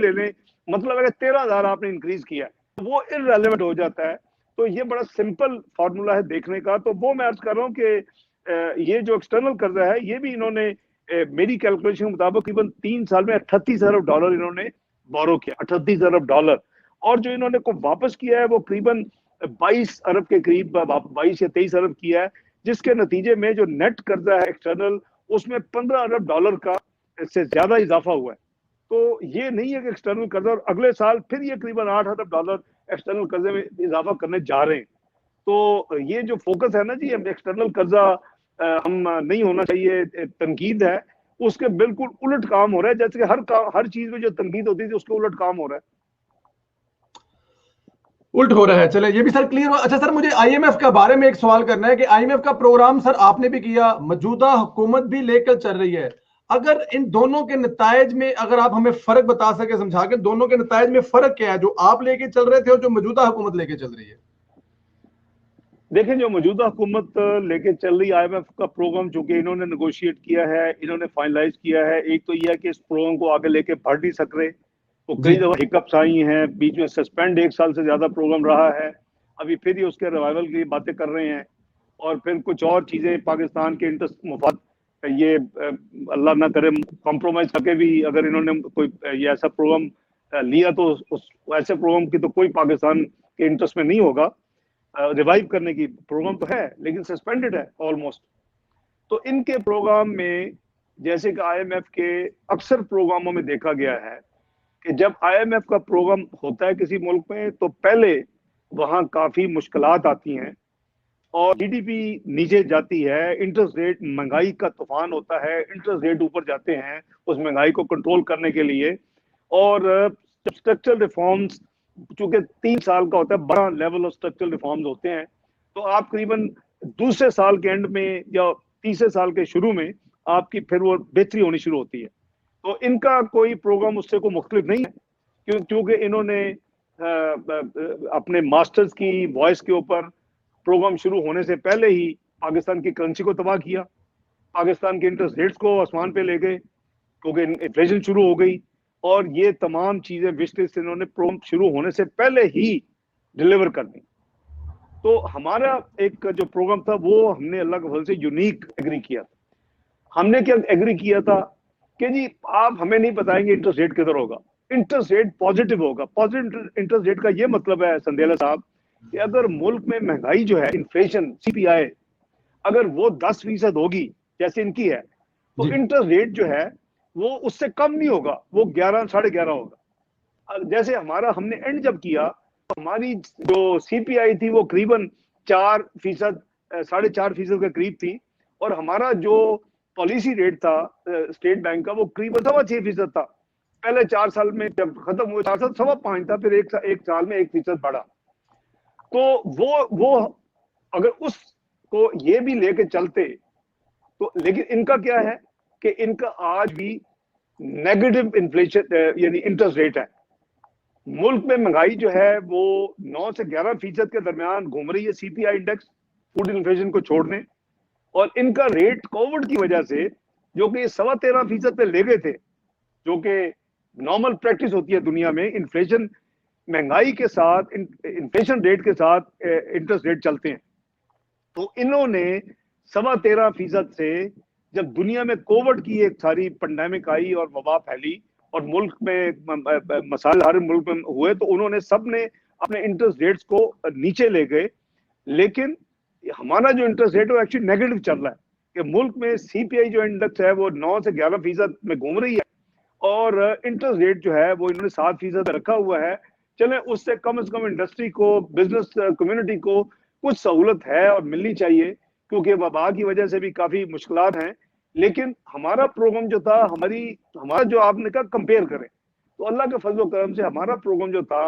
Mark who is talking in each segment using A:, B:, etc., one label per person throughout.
A: ले लें, मतलब अगर 13,000 आपने इंक्रीज किया है वो इररेलेवेंट हो जाता है। तो ये बड़ा सिंपल फार्मूला है देखने का। तो वो मैं अर्ज कर रहा हूँ कि ये जो एक्सटर्नल कर्जा है ये भी इन्होंने मेरी कैलकुलेशन के मुताबिक तकरीबन 3 साल में $38 अरब इन्होंने बोरो किया, $38 अरब। और जो इन्होंने को वापस किया है वो करीबन 22 अरब के करीब, 22 या 23 अरब किया है, जिसके नतीजे में जो नेट कर्जा है एक्सटर्नल उसमें $15 अरब का से ज्यादा इजाफा हुआ है। तो ये नहीं है कि एक्सटर्नल कर्जा, और अगले साल फिर ये करीबन $8 अरब एक्सटर्नल कर्जे में इजाफा करने जा रहे हैं। तो ये जो फोकस है ना जी, एक्सटर्नल कर्जा हम नहीं होना चाहिए, तनकीद है, उसके बिल्कुल उलट काम हो रहा है। जैसे कि हर चीज में जो तनकीद होती थी उसके उलट काम हो रहा है,
B: उल्ट हो रहा है। चले ये भी सर क्लियर हो। अच्छा सर, मुझे आईएमएफ के बारे में एक सवाल करना है कि आईएमएफ का प्रोग्राम सर आपने भी किया, मौजूदा हुकूमत भी लेकर चल रही है। अगर इन दोनों के नतायज में अगर आप हमें फर्क बता सके, समझा के, दोनों के नतायज में फर्क क्या है, जो आप लेके चल रहे थे और जो मौजूदा हुकूमत लेके चल रही है?
A: देखें जो मौजूदा हुकूमत लेके चल रही आईएमएफ का प्रोग्राम, चूंकि इन्होंने नेगोशिएट किया है, इन्होंने फाइनलाइज किया है, एक तो यह है कि इस प्रोग्राम को आगे लेके बढ़ नहीं सक रहे, तो कई दफा हिकअप्स आई हैं, बीच में सस्पेंड 1 साल से ज्यादा प्रोग्राम रहा है, अभी फिर ये उसके रिवाइवल की बातें कर रहे हैं, और फिर कुछ और चीजें पाकिस्तान के इंटरेस्ट मुफाद, ये अल्लाह ना करे कॉम्प्रोमाइज करके भी अगर इन्होंने कोई ये ऐसा प्रोग्राम लिया तो उस ऐसे प्रोग्राम की तो कोई पाकिस्तान के इंटरेस्ट में नहीं होगा। रिवाइव करने की प्रोग्राम तो है लेकिन सस्पेंडेड है ऑलमोस्ट। तो इनके प्रोग्राम में जैसे कि आईएमएफ के अक्सर प्रोग्रामों में देखा गया है कि जब आईएमएफ का प्रोग्राम होता है किसी मुल्क में तो पहले वहां काफी मुश्किलात आती हैं और जीडीपी नीचे जाती है, इंटरेस्ट रेट, महंगाई का तूफान होता है, इंटरेस्ट रेट ऊपर जाते हैं उस महंगाई को कंट्रोल करने के लिए। और जब स्ट्रक्चरल रिफॉर्म्स, चूंकि 3 साल का होता है, बड़ा लेवल ऑफ स्ट्रक्चरल रिफॉर्म्स होते हैं, तो आप करीबन दूसरे साल के एंड में या तीसरे साल के शुरू में आपकी फिर वो बेहतरी होनी शुरू होती है। तो इनका कोई प्रोग्राम उससे को मुख्तलिफ नहीं है, क्योंकि इन्होंने अपने मास्टर्स की वॉइस के ऊपर प्रोग्राम शुरू होने से पहले ही पाकिस्तान की करेंसी को तबाह किया, पाकिस्तान के इंटरेस्ट रेट्स को आसमान पे ले गए क्योंकि इन्फ्लेशन शुरू हो गई, और ये तमाम चीजें विश लिस्ट इन्होंने प्रोग्राम शुरू होने से पहले ही डिलीवर कर दी। तो हमारा एक जो प्रोग्राम था वो हमने अल्लाह के फजल से यूनिक एग्री किया था। हमने क्या एग्री किया था कि जी आप हमें नहीं बताएंगे इंटरेस्ट रेट किधर होगा, इंटरेस्ट रेट पॉजिटिव होगा। पॉजिटिव इंटरेस्ट रेट का ये मतलब है संदेला साहब कि अगर मुल्क में महंगाई जो है, इन्फ्लेशन सीपीआई, अगर वो 10% होगी जैसे इनकी है, तो इंटरेस्ट रेट जो है वो उससे कम नहीं होगा, वो 11 साढ़े 11 होगा। जैसे हमारा हमने एंड जब किया तो हमारी जो सीपीआई थी वो करीबन 4%, 4.5% के करीब थी, और हमारा जो पॉलिसी रेट था स्टेट बैंक का वो करीबन 6.25% था। पहले 4 साल में जब खत्म हुए 4 साल 5.25 था, फिर एक साल में 1% बढ़ा। तो वो अगर उसको ये भी लेके चलते तो, लेकिन इनका क्या है कि इनका आज भी नेगेटिव इन्फ्लेशन यानी इंटरेस्ट रेट है। मुल्क में महंगाई जो है वो 9 से 11% के दरमियान घूम रही है, सीपीआई इंडेक्स, फूड इन्फ्लेशन को छोड़ने, और इनका रेट कोविड की वजह से जो कि 13.25% पे ले गए थे, जो कि नॉर्मल प्रैक्टिस होती है दुनिया में, इन्फ्लेशन महंगाई के साथ, इन्फ्लेशन रेट के साथ इंटरेस्ट रेट चलते हैं। तो इन्होंने 13.25% से, जब दुनिया में कोविड की एक सारी पेंडेमिक आई और वबा फैली और मुल्क में मसाइल हर मुल्क में हुए, तो उन्होंने सब ने अपने इंटरेस्ट रेट्स को नीचे ले गए। लेकिन हमारा जो इंटरेस्ट रेट है एक्चुअली नेगेटिव चल रहा है कि मुल्क में सीपीआई जो इंडेक्स है वो 9 से 11% में घूम रही है, और इंटरेस्ट रेट जो है वो इन्होंने 7% रखा हुआ है। चले उससे कम से कम इंडस्ट्री को, बिजनेस कम्युनिटी को कुछ सहूलत है और मिलनी चाहिए, क्योंकि वबा की वजह से भी काफी मुश्किलात हैं। लेकिन हमारा प्रोग्राम जो था, हमारा जो आपने कहा कंपेयर करें, तो अल्लाह के फजल करम से हमारा प्रोग्राम जो था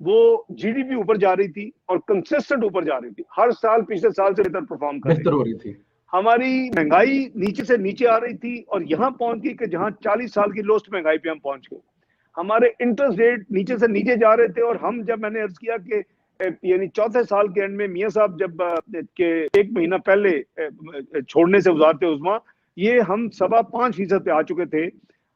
A: वो जीडीपी ऊपर जा रही थी और कंसिस्टेंट ऊपर जा रही थी, हर साल पिछले साल से बेहतर परफॉर्म कर रही थी। हमारी महंगाई नीचे से नीचे आ रही थी और यहां पहुंच गई कि जहां 40 साल की लोस्ट महंगाई पे हम पहुंच गए। हमारे इंटरेस्ट रेट नीचे से नीचे जा रहे थे, और हम, जब मैंने अर्ज किया कि यानी चौथे साल के एंड में मियां साहब जब के 1 महीना पहले छोड़ने से गुजारते उस्मा, ये हम 5.25% पे आ चुके थे।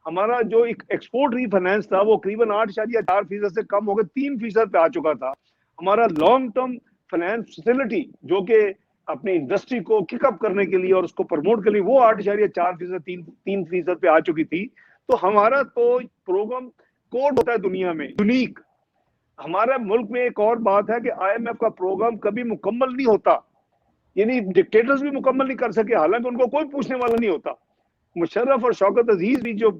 A: हमारा जो एक एक्सपोर्ट रीफाइनेंस था वो करीबन 8.4% से कम होकर 3% पे आ चुका था। हमारा लॉन्ग टर्म फाइनेंस फैसिलिटी जो कि अपनी इंडस्ट्री को किकअप करने के लिए और उसको प्रमोट करने के लिए वो 8.4% 3% पे आ चुकी थी। तो हमारा तो प्रोग्राम कोड होता है दुनिया में यूनिक। हमारे मुल्क में एक और बात है कि IMF का प्रोग्राम कभी मुकम्मल नहीं होता, यानी डिक्टेटर्स भी मुकम्मल नहीं कर सके, हालांकि उनको कोई पूछने वाला नहीं होता। मुशर्रफ और शौकत अजीज भी जो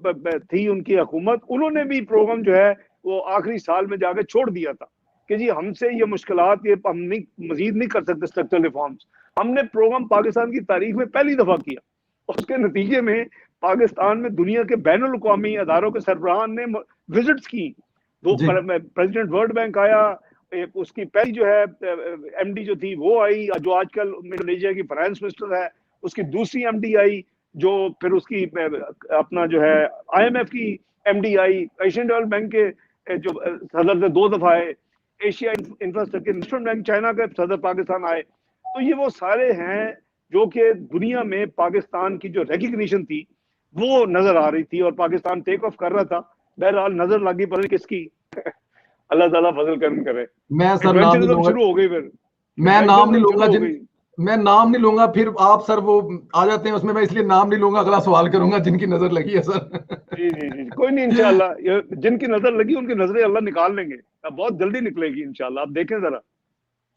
A: थी उनकी हुकूमत, उन्होंने भी प्रोग्राम जो है वो आखिरी साल में जाकर छोड़ दिया था कि जी हमसे ये मुश्किलात, ये हम नहीं मजीद नहीं कर सकते स्ट्रक्चरल रिफॉर्म्स। हमने प्रोग्राम पाकिस्तान की तारीख में पहली दफा किया और उसके नतीजे में पाकिस्तान में दुनिया के बैनुल अक़वामी अदारों के सरबराहान ने विजिट्स की। दो प्रेसिडेंट वर्ल्ड बैंक आया, एक उसकी पहली जो है MD जो थी वो आई, जो आजकल इंडोनेशिया की फाइनेंस मिनिस्टर है, उसकी दूसरी MD आई, जो फिर उसकी अपना जो है IMF की MD आई, एशियन डेवलपमेंट बैंक के जो सदर थे 2 दफा आए, Asia infrastructure investment bank China के सदर पाकिस्तान आए। तो ये वो सारे हैं जो कि दुनिया में पाकिस्तान की जो रिकग्निशन थी वो नजर आ रही थी और पाकिस्तान टेक ऑफ कर रहा था। बहरहाल नजर लगी पता नहीं किसकी अल्लाह ताला फजल करम करे।
B: मैं सर नाम नहीं लूंगा,
A: शुरू हो गई, फिर
B: मैं नाम नहीं लूंगा मैं नाम नहीं लूंगा, फिर आप सर वो आ जाते हैं उसमें, मैं इसलिए नाम नहीं लूंगा, अगला सवाल करूंगा जिनकी नजर लगी है सर।
A: जी जी जी कोई नहीं, इंशाल्लाह जिनकी नजर लगी उनकी नजरें अल्लाह निकाल लेंगे, बहुत जल्दी निकलेगी इंशाल्लाह, आप देखें जरा।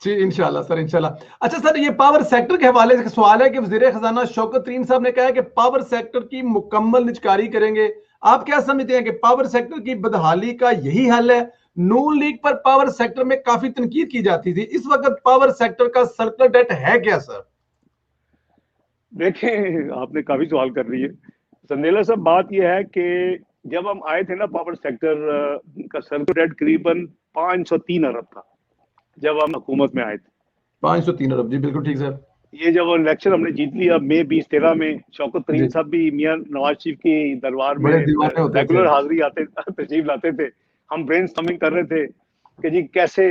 B: जी इंशाल्लाह सर, इंशाल्लाह। अच्छा सर, ये पावर सेक्टर के हवाले से सवाल है कि वज़ीर खजाना शौकत तरीन साहब ने कहा है कि पावर सेक्टर की मुकम्मल निजकारी करेंगे। आप क्या समझते हैं कि पावर सेक्टर की बदहाली का यही हल है? नून लीग पर पावर सेक्टर में काफी तनकीद की जाती थी, इस वक्त पावर सेक्टर का सर्कुलर डेट है क्या सर?
A: देखें, आपने काफी सवाल कर रही है संदेला साहब। बात यह है कि जब हम आए थे ना, पावर सेक्टर का सर्कुलर डेट करीबन 503 अरब था जब हम हुकूमत में आए थे।
B: 503 अरब, जी बिल्कुल ठीक सर।
A: ये जब इलेक्शन हमने जीत लिया मई 2013 में, शौकत तरीन साहब भी मियां नवाज शरीफ की दरबार में रेगुलर हाजिरी आते तशरीफ लाते थे। हम ब्रेनस्टॉर्मिंग कर रहे थे कि जी कैसे